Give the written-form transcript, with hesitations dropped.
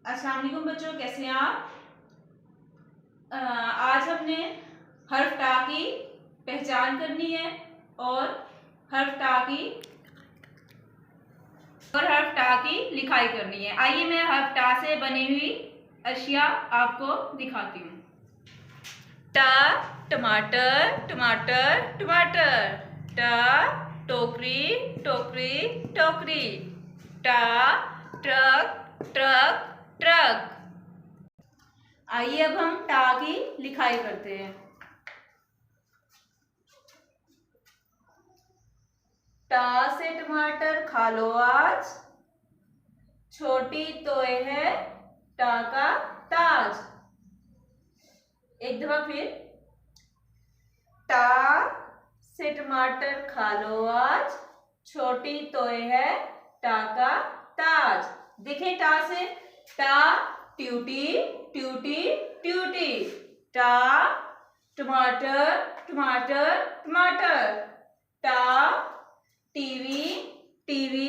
अस्सलाम वालेकुम बच्चों, कैसे हैं आप? आज हमने हर्फ टा की पहचान करनी है और हर्फ टा की लिखाई करनी है। आइए मैं हर्फ टा से बनी हुई अशिया आपको दिखाती हूँ। टा टमाटर टमाटर टमाटर, टा टोकरी टोकरी टोकरी, टा ट्रक ट्रक ट्रक। आइए अब हम टा की लिखाई करते हैं। टा से टमाटर खा लो आज, छोटी तोय है टा का ताज। एक दफा फिर, टा से टमाटर खा लो आज, छोटी तोय है टा का ताज। देखें टा से, टा ट्यूटी ट्यूटी ट्यूटी, टा टमाटर टमाटर टमाटर, टा टीवी टीवी